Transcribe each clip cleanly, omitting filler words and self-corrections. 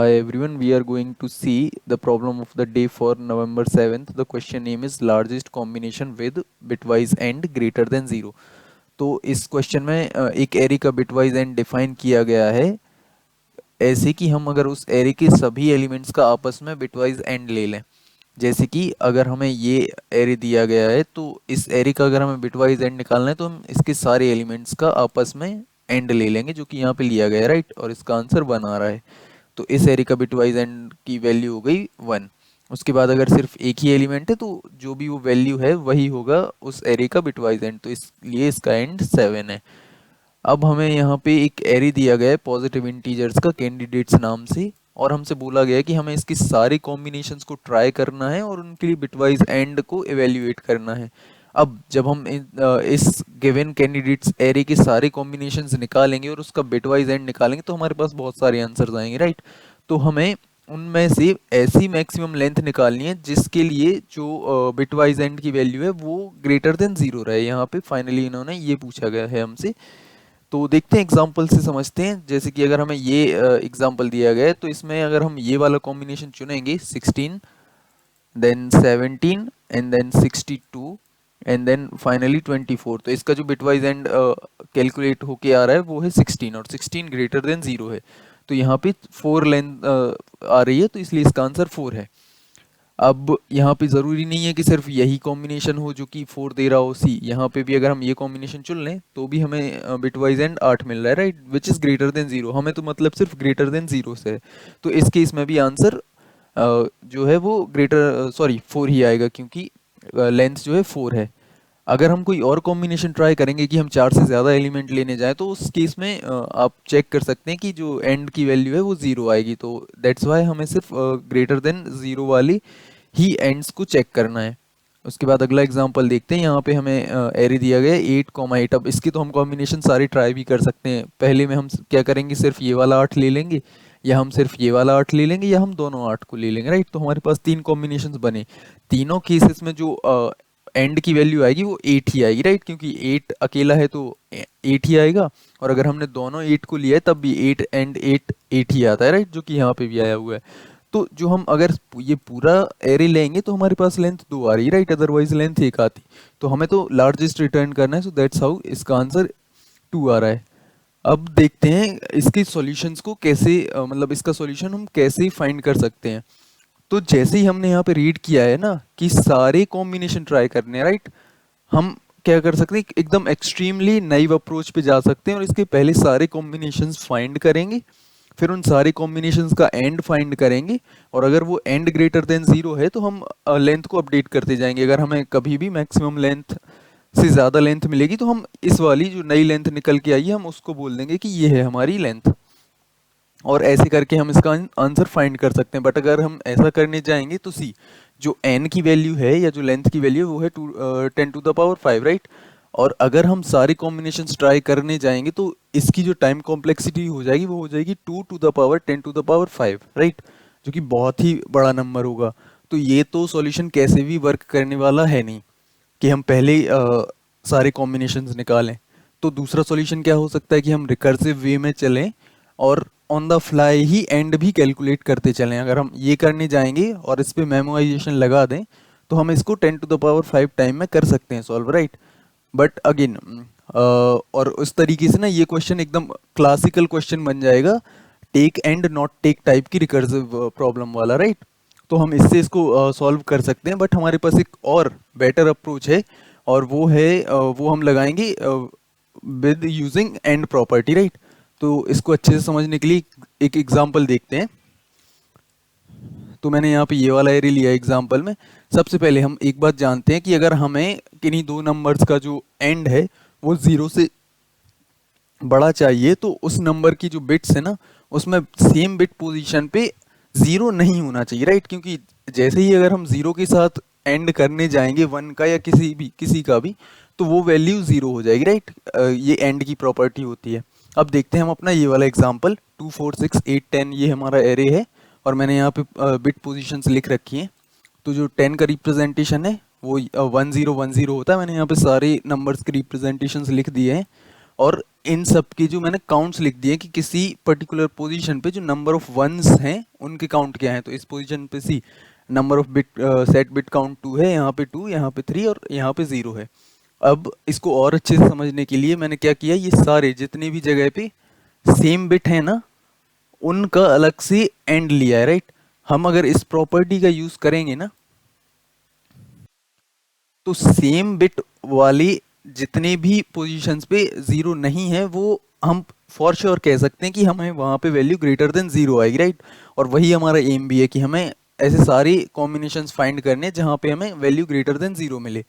Hi everyone, we are going to see the problem of the day for November 7th. The question name is largest combination with bitwise end greater than 0. तो इस question में एक array का bitwise and define किया गया है ऐसे कि हम अगर उस एरे के सभी एलिमेंट्स का आपस में बिटवाइज एंड ले लें। जैसे कि अगर हमें ये एरे दिया गया है तो इस एरे का अगर हमें बिटवाइज एंड निकालना है तो हम इसके सारे एलिमेंट्स का आपस में एंड ले लेंगे जो कि यहाँ पे लिया गया है, राइट। और इसका आंसर 1 आ रहा है। तो इस एरे का बिटवाइज एंड की वैल्यू हो गई 1। उसके बाद अगर सिर्फ एक ही एलिमेंट है तो जो भी वो वैल्यू है वही होगा उस एरे का बिटवाइज एंड, तो इसलिए इसका एंड 7 है। अब हमें यहाँ पे एक एरे दिया गया है पॉजिटिव इंटीजर्स का कैंडिडेट्स नाम से, और हमसे बोला गया है कि हमें इसकी सारे कॉम्बिनेशंस को ट्राई करना है और उनके लिए बिटवाइज एंड को एवेल्युएट करना है। अब जब हम इस गिवन कैंडिडेट्स एरे के सारे कॉम्बिनेशंस निकालेंगे और उसका बिटवाइज एंड निकालेंगे तो हमारे पास बहुत सारे आंसर्स आएंगे, राइट। तो हमें उनमें से ऐसी मैक्सिमम लेंथ निकालनी है जिसके लिए जो बिटवाइज एंड की वैल्यू है वो ग्रेटर देन 0 रहे। यहाँ पे फाइनली इन्होंने ये पूछा गया है हमसे। तो देखते हैं एग्जाम्पल से समझते हैं। जैसे कि अगर हमें ये एग्जाम्पल दिया गया है तो इसमें अगर हम ये वाला कॉम्बिनेशन चुनेंगे 16 then 17 and then 62 and then finally 24, तो इसका जो बिटवाइज एंड कैलकुलेट होके आ रहा है वो है 16 और 16 ग्रेटर देन 0 है। तो यहाँ पे 4 लेंथ आ रही है तो इसलिए इसका आंसर 4 है। अब यहाँ पे ज़रूरी नहीं है कि सिर्फ यही कॉम्बिनेशन हो जो कि 4 दे रहा हो सी, यहाँ पे भी अगर हम ये कॉम्बिनेशन चुन लें तो भी हमें बिटवाइज एंड 8 मिल रहा है, right, which is greater than 0। हमें तो मतलब सिर्फ ग्रेटर देन 0 से है। तो इस केस में भी आंसर जो है वो ग्रेटर सॉरी 4 ही आएगा क्योंकि लेंथ जो है 4 है। अगर हम कोई और कॉम्बिनेशन ट्राई करेंगे कि हम 4 से ज़्यादा एलिमेंट लेने जाएं तो उस केस में आप चेक कर सकते हैं कि जो एंड की वैल्यू है वो 0 आएगी। तो दैट्स वाई हमें सिर्फ ग्रेटर देन 0 वाली ही एंड्स को चेक करना है। उसके बाद अगला एग्जांपल देखते हैं। यहाँ पे हमें एरे दिया गया है 8,8। अब इसकी तो हम कॉम्बिनेशन सारी ट्राई भी कर सकते हैं। पहले में हम क्या करेंगे, सिर्फ ये वाला 8 ले लेंगे, या हम सिर्फ ये वाला 8 ले लेंगे, या हम दोनों 8 को ले लेंगे, राइट। तो हमारे पास 3 कॉम्बिनेशंस बने। तीनों केसेस में जो एंड की वैल्यू आएगी वो 8 ही आएगी, राइट, क्योंकि 8 अकेला है तो 8 ही आएगा। और अगर हमने दोनों 8 को लिया है तब भी 8 एंड 8 8 ही आता है, राइट, जो कि यहाँ पे भी आया हुआ है। तो जो हम अगर ये पूरा एरे लेंगे तो हमारे पास लेंथ 2 आ रही है, राइट, अदरवाइज लेंथ 1 आती। तो हमें तो लार्जेस्ट रिटर्न करना है, सो दैट्स हाउ इसका आंसर 2 आ रहा है। अब देखते हैं इसके सॉल्यूशंस को कैसे मतलब इसका सॉल्यूशन हम कैसे फाइंड कर सकते हैं। तो जैसे ही हमने यहाँ पे रीड किया है ना कि सारे कॉम्बिनेशन ट्राई करने हैं, राइट, हम क्या कर सकते हैं, एकदम एक्सट्रीमली नाइव अप्रोच पे जा सकते हैं और इसके पहले सारे कॉम्बिनेशंस फाइंड करेंगे, फिर उन सारे कॉम्बिनेशंस का एंड फाइंड करेंगे, और अगर वो एंड ग्रेटर देन 0 है तो हम लेंथ को अपडेट करते जाएंगे। अगर हमें कभी भी मैक्सिमम लेंथ से ज़्यादा लेंथ मिलेगी तो हम इस वाली जो नई लेंथ निकल के आई है हम उसको बोल देंगे कि ये है हमारी लेंथ, और ऐसे करके हम इसका आंसर फाइंड कर सकते हैं। बट अगर हम ऐसा करने जाएंगे तो सी जो एन की वैल्यू है या जो लेंथ की वैल्यू है वो है 10⁵, राइट। और अगर हम सारे कॉम्बिनेशंस ट्राई करने जाएंगे तो इसकी जो टाइम कॉम्प्लेक्सिटी हो जाएगी वो हो जाएगी 2⁻10⁵, राइट, जो कि बहुत ही बड़ा नंबर होगा। तो ये तो सॉल्यूशन कैसे भी वर्क करने वाला है नहीं कि हम पहले ही सारे कॉम्बिनेशंस निकालें। तो दूसरा सॉल्यूशन क्या हो सकता है कि हम रिकर्सिव वे में चलें और on the fly he and भी कैलकुलेट करते चलें। अगर हम ये करने जाएंगे और इस पे मेमोराइजेशन लगा दें तो हम इसको 10⁵ टाइम में कर सकते हैं सॉल्व, राइट। बट अगेन और उस तरीके से ना ये क्वेश्चन एकदम क्लासिकल क्वेश्चन बन जाएगा, take and not take type की रिकर्सिव प्रॉब्लम वाला, राइट। तो हम इससे इसको सॉल्व कर सकते हैं। बट हमारे पास एक और बेटर अप्रोच है और वो है वो हम लगाएंगे with using and property, right. तो इसको अच्छे से समझने के लिए एक एग्जांपल देखते हैं। तो मैंने यहाँ पे ये वाला एरे लिया एग्जांपल में। सबसे पहले हम एक बात जानते हैं कि अगर हमें किन्हीं दो नंबर्स का जो एंड है वो 0 से बड़ा चाहिए तो उस नंबर की जो बिट्स है ना उसमें सेम बिट पोजीशन पे 0 नहीं होना चाहिए, राइट, क्योंकि जैसे ही अगर हम 0 के साथ एंड करने जाएंगे 1 का या किसी का भी तो वो वैल्यू 0 हो जाएगी, राइट। ये एंड की प्रॉपर्टी होती है। अब देखते हैं हम अपना ये वाला एग्जांपल 2 4 6 8 10 ये हमारा एरे है और मैंने यहाँ पे बिट पोजीशंस लिख रखी हैं। तो जो 10 का रिप्रेजेंटेशन है वो 1010 होता है। मैंने यहाँ पे सारे नंबर्स के रिप्रेजेंटेशंस लिख दिए हैं और इन सब के जो मैंने काउंट्स लिख दिए कि किसी पर्टिकुलर पोजीशन पे जो नंबर ऑफ वंस हैं उनके काउंट क्या है। तो इस पोजीशन पे see number of bit set bit count 2 है, यहाँ पे 2, यहाँ पे 3 और यहाँ पे 0 है। अब इसको और अच्छे से समझने के लिए मैंने क्या किया, ये सारे जितने भी जगह पे सेम बिट है ना उनका अलग से एंड लिया है, राइट। हम अगर इस प्रॉपर्टी का यूज करेंगे ना तो सेम बिट वाले जितने भी पोजीशंस पे जीरो नहीं है वो हम फॉर श्योर कह सकते हैं कि हमें वहां पे वैल्यू ग्रेटर देन जीरो आएगी, राइट। और वही हमारा एम भी है कि हमें ऐसे सारे कॉम्बिनेशंस फाइंड करने हैं जहाँ पे हमें वैल्यू ग्रेटर देन जीरो मिले।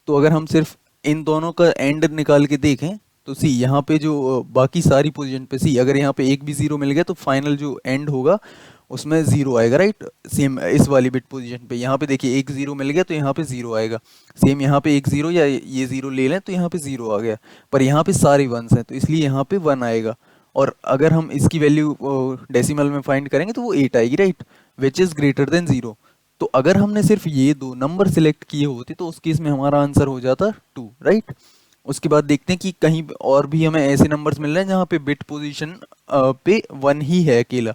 तो अगर हम सिर्फ इन दोनों का एंड निकाल के देखें तो सी यहाँ पे जो बाकी सारी पोजीशन पे सी अगर यहाँ पे एक भी जीरो मिल गया तो फाइनल जो एंड होगा उसमें जीरो आएगा, राइट। सेम इस वाली बिट पोजीशन पे यहाँ पे देखिए एक जीरो मिल गया तो यहाँ पे जीरो आएगा। सेम यहाँ पे एक जीरो या ये जीरो ले लें तो यहाँ पे जीरो आ गया। पर यहाँ पे सारे वंस हैं तो इसलिए यहाँ पे वन आएगा। और अगर हम इसकी वैल्यू डेसिमल में फाइंड करेंगे तो वो 8 आएगी, right, which is greater than zero. तो अगर हमने सिर्फ ये दो नंबर सिलेक्ट किए होते तो उस केस में हमारा आंसर हो जाता 2, राइट। उसके बाद देखते हैं कि कहीं और भी हमें ऐसे नंबर्स मिल रहे हैं जहाँ पे बिट पोजीशन पे 1 ही है अकेला।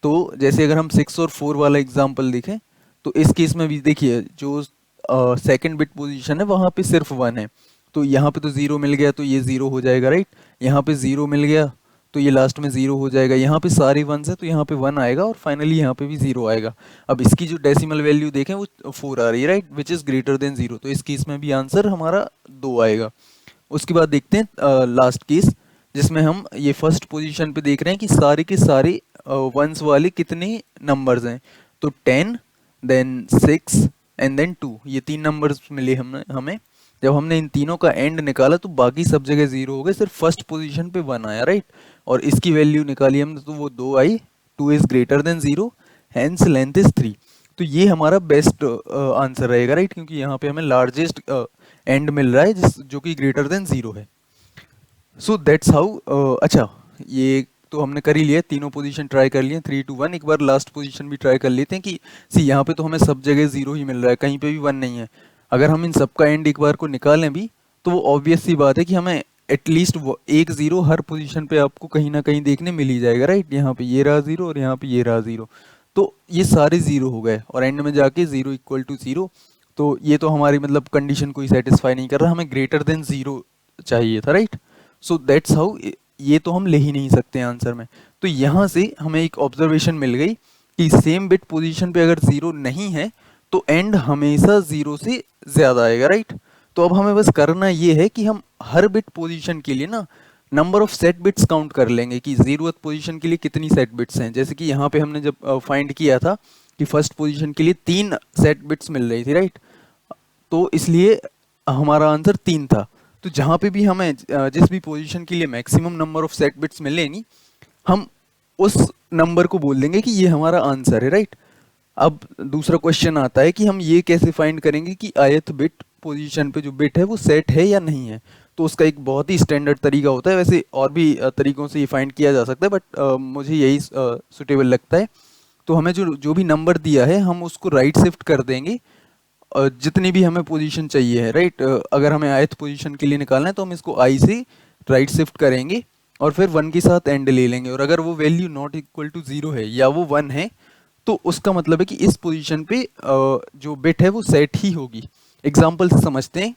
तो जैसे अगर हम 6 और 4 वाला एग्जांपल देखें तो इस केस में भी देखिए जो सेकंड बिट पोजीशन है वहाँ पे सिर्फ 1 है। तो यहाँ पे तो ज़ीरो मिल गया तो ये ज़ीरो हो जाएगा, राइट। यहाँ पे ज़ीरो मिल गया तो ये लास्ट में ज़ीरो हो जाएगा। यहाँ पे सारे वंस है तो यहाँ पे 1 आएगा और फाइनली यहाँ पे भी ज़ीरो आएगा। अब इसकी जो डेसिमल वैल्यू देखें वो 4 आ रही है, right, which is greater than zero. तो इस केस में भी आंसर हमारा 2 आएगा। उसके बाद देखते हैं लास्ट केस जिसमें हम ये फर्स्ट पोजीशन पे देख रहे हैं कि सारे के सारे वंस वाले कितने नंबर्स हैं। तो 10 देन 6 एंड देन 2, ये 3 नंबर्स मिले हमें। जब हमने इन तीनों का एंड निकाला तो बाकी सब जगह जीरो हो गए, सिर्फ फर्स्ट पोजीशन पे 1 आया, राइट। और इसकी वैल्यू निकाली हमने तो वो 2 आई। 2 is greater than zero, hence length is 3। तो ये हमारा बेस्ट आंसर रहेगा, राइट, क्योंकि यहाँ पे हमें लार्जेस्ट एंड मिल रहा है जो कि ग्रेटर देन जीरो है। So that's how. अच्छा, ये तो हमने कर ही लिया, तीनों पोजीशन ट्राई कर लिए 3 to 1। एक बार लास्ट पोजीशन भी ट्राई कर लेते हैं कि सी यहाँ पे तो हमें सब जगह जीरो ही मिल रहा है, कहीं पे भी 1 नहीं है। अगर हम इन सब का एंड एक बार को निकालें भी तो वो ऑब्वियस सी बात है कि हमें एटलीस्ट एक जीरो हर पोजीशन पे आपको कहीं ना कहीं देखने मिल ही जाएगा, राइट। यहाँ पे ये रहा जीरो और यहाँ पे ये रहा जीरो, तो ये सारे जीरो हो गए और एंड में जाके जीरो इक्वल टू जीरो। तो ये तो हमारी मतलब कंडीशन को ही सेटिस्फाई नहीं कर रहा, हमें ग्रेटर देन जीरो चाहिए था, राइट। सो दैट्स हाउ, ये तो हम ले ही नहीं सकते आंसर में। तो यहाँ से हमें एक ऑब्जर्वेशन मिल गई कि सेम बिट पोजीशन पे अगर जीरो नहीं है तो एंड हमेशा जीरो से ज़्यादा आएगा, राइट। तो अब हमें बस करना ये है कि हम हर बिट पोजीशन के लिए ना number of set bits count कर लेंगे कि जीरोथ पोजीशन के लिए कितनी सेट बिट्स हैं। जैसे कि यहाँ पे हमने जब फाइंड किया था कि फर्स्ट पोजीशन के लिए 3 सेट बिट्स मिल रही थी, राइट। तो इसलिए हमारा आंसर 3 था। तो जहाँ पे भी हमें जिस भी पोजीशन के लिए maximum number of set bits मिलेंगी हम उस नंबर को बोल देंगे कि ये हमारा आंसर है, राइट। अब दूसरा क्वेश्चन आता है कि हम ये कैसे फाइंड करेंगे कि ith बिट पोजीशन पे जो बिट है वो सेट है या नहीं है। तो उसका एक बहुत ही स्टैंडर्ड तरीका होता है, वैसे और भी तरीकों से ये फाइंड किया जा सकता है बट मुझे यही सुटेबल लगता है। तो हमें जो जो भी नंबर दिया है हम उसको राइट शिफ्ट कर देंगे जितनी भी हमें पोजीशन चाहिए है, राइट। अगर हमें ith पोजीशन के लिए निकालना है तो हम इसको i से राइट शिफ्ट करेंगे और फिर 1 के साथ एंड ले लेंगे। और अगर वो value not equal to zero है या वो 1 है तो उसका मतलब है कि इस पोजीशन पे जो बिट है वो सेट ही होगी। एग्जाम्पल से समझते हैं।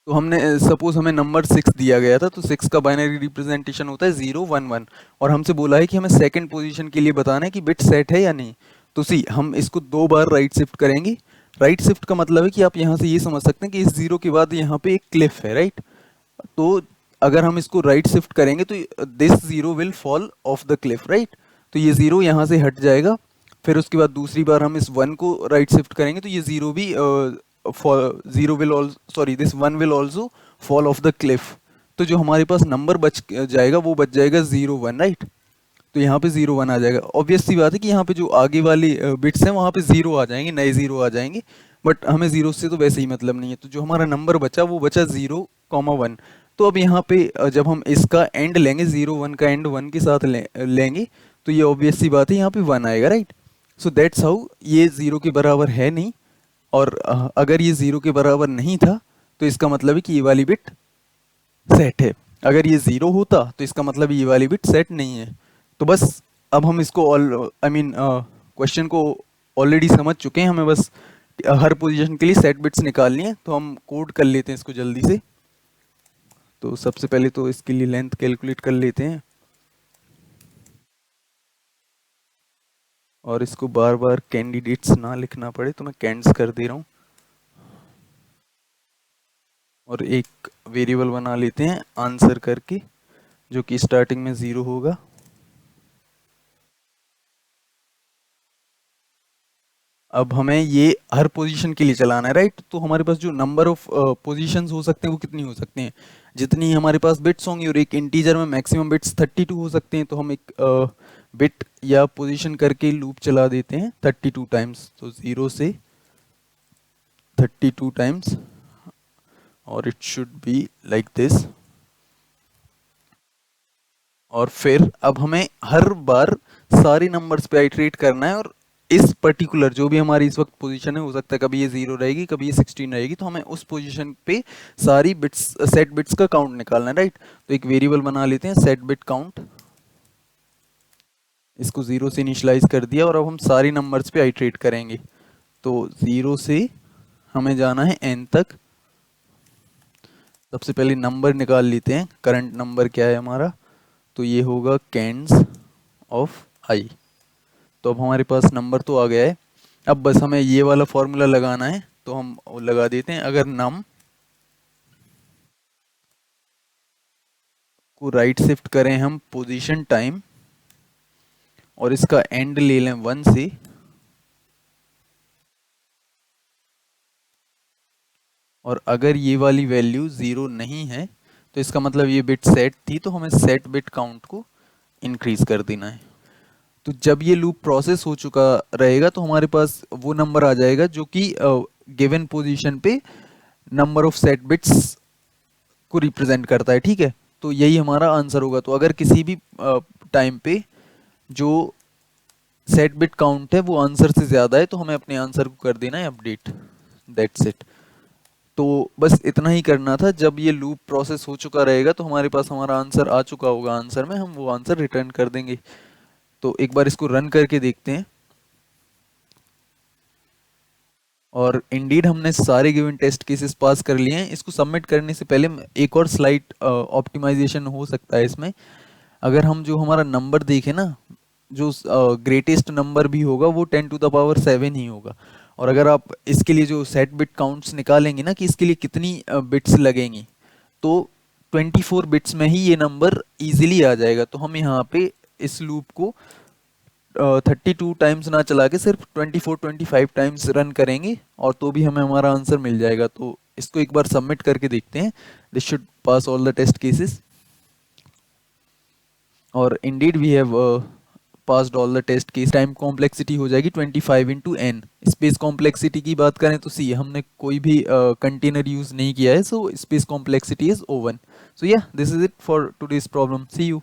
तो हमने सपोज हमें नंबर 6 दिया गया था, तो 6 का बाइनरी रिप्रेजेंटेशन होता है 0 1 1 और हमसे बोला है कि हमें सेकंड पोजीशन के लिए बताना है कि बिट सेट है या नहीं। तो सी हम इसको 2 बार राइट शिफ्ट करेंगे। राइट शिफ्ट का मतलब है कि आप यहाँ से ये समझ सकते हैं कि इस जीरो के बाद यहाँ पे एक क्लिफ है, राइट। तो अगर हम इसको राइट शिफ्ट करेंगे तो this zero will fall of the Cliff, right. तो ये जीरो यहाँ से हट जाएगा। फिर उसके बाद दूसरी बार हम इस 1 को राइट शिफ्ट करेंगे तो ये जीरो भी zero will also sorry this 1 will also fall of the Cliff. तो जो हमारे पास नंबर बच जाएगा वो बच जाएगा 0 1, राइट। तो यहाँ पे 0 1 आ जाएगा। ऑब्वियस सी बात है कि यहाँ पे जो आगे वाली बिट्स हैं वहाँ पे जीरो आ जाएंगे, नए जीरो आ जाएंगे। बट हमें जीरो से तो वैसे ही मतलब नहीं है। तो जो हमारा नंबर बचा वो बचा 0, 1। तो अब यहाँ पे जब हम इसका एंड लेंगे 0 1 का एंड 1 के साथ लेंगे तो ये ऑब्वियस सी बात है यहाँ पे 1 आएगा, राइट। सो दैट्स हाउ, ये 0 के बराबर है नहीं। और अगर ये 0 के बराबर नहीं था तो इसका मतलब है कि ये वाली बिट सेट है। अगर ये ज़ीरो होता तो इसका मतलब ये वाली बिट सेट नहीं है। तो बस अब हम इसको ऑल आई मीन क्वेश्चन को ऑलरेडी समझ चुके हैं, हमें बस हर पोजीशन के लिए सेट बिट्स निकालनी है। तो हम कोड कर लेते हैं इसको जल्दी से। तो सबसे पहले तो इसके लिए लेंथ कैलकुलेट कर लेते हैं, और इसको बार बार कैंडिडेट्स ना लिखना पड़े तो मैं कैंड्स कर दे रहा हूँ। और एक वेरिएबल बना लेते हैं आंसर करके, जो कि स्टार्टिंग में ज़ीरो होगा। अब हमें ये हर पोजीशन के लिए चलाना है, राइट। तो हमारे पास जो नंबर ऑफ पोजीशंस हो सकते हैं वो कितनी हो सकते हैं, जितनी हमारे पास बिट्स होंगी। और एक इंटीजर में मैक्सिमम बिट्स 32 हो सकते हैं। तो हम एक बिट या पोजीशन करके लूप चला देते हैं 32 टाइम्स। तो 0 से 32 टाइम्स, और it should be like this. और फिर अब हमें हर बार सारे नंबर्स पे आइटरेट करना है। और इस पर्टिकुलर जो भी हमारी इस वक्त पोजीशन है, हो सकता है कभी ये 0 रहेगी, कभी ये 16 रहेगी, तो हमें उस पोजीशन पे सारी बिट्स सेट बिट्स का काउंट निकालना है, राइट। तो एक वेरिएबल बना लेते हैं सेट बिट काउंट। इसको 0 से इनिशियलाइज कर दिया, और अब हम सारी नंबर्स पे आइटरेट करेंगे। तो 0 से हमें जाना है n तक। सबसे पहले नंबर निकाल लेते हैं, करंट नंबर क्या है हमारा। तो ये होगा कैंड्स ऑफ आई। तो अब हमारे पास नंबर तो आ गया है। अब बस हमें ये वाला फॉर्मूला लगाना है। तो हम वो लगा देते हैं। अगर नम को राइट शिफ्ट करें हम पोजीशन टाइम, और इसका एंड ले लें 1 से, और अगर ये वाली वैल्यू 0 नहीं है तो इसका मतलब ये बिट सेट थी। तो हमें सेट बिट काउंट को इंक्रीज कर देना है। तो जब ये लूप प्रोसेस हो चुका रहेगा तो हमारे पास वो नंबर आ जाएगा जो कि गिवन पोजीशन पे नंबर ऑफ सेट बिट्स को रिप्रेजेंट करता है, ठीक है। तो यही हमारा आंसर होगा। तो अगर किसी भी टाइम पे जो सेट बिट काउंट है वो आंसर से ज़्यादा है तो हमें अपने आंसर को कर देना है अपडेट। That's it. तो बस इतना ही करना था। जब ये लूप प्रोसेस हो चुका रहेगा तो हमारे पास हमारा आंसर आ चुका होगा, आंसर में हम वो आंसर रिटर्न कर देंगे। तो एक बार इसको रन करके देखते हैं। और इंडीड हमने सारे गिवन टेस्ट केसेस पास कर लिए हैं। इसको सबमिट करने से पहले एक और स्लाइट ऑप्टिमाइजेशन हो सकता है इसमें। अगर हम जो हमारा नंबर देखें ना, जो ग्रेटेस्ट नंबर भी होगा वो 10⁻7 ही होगा। और अगर आप इसके लिए जो सेट बिट काउंट्स निकालेंगे ना कि इसके लिए कितनी बिट्स लगेंगी, तो 24 बिट्स में ही ये नंबर इजीली आ जाएगा। तो हम यहाँ पे इस लूप को 32 टाइम्स ना चला के सिर्फ 24-25 टाइम्स रन करेंगे, और तो भी हमें हमारा आंसर मिल जाएगा। तो इसको एक बार सबमिट करके देखते हैं। This should pass all the test cases. और indeed we have passed all the test case. Time complexity हो जाएगी 25 × n। स्पेस कॉम्प्लेक्सिटी की बात करें तो सी हमने कोई भी कंटेनर यूज नहीं किया है, so space complexity is O1। So yeah this is it for today's problem. See you.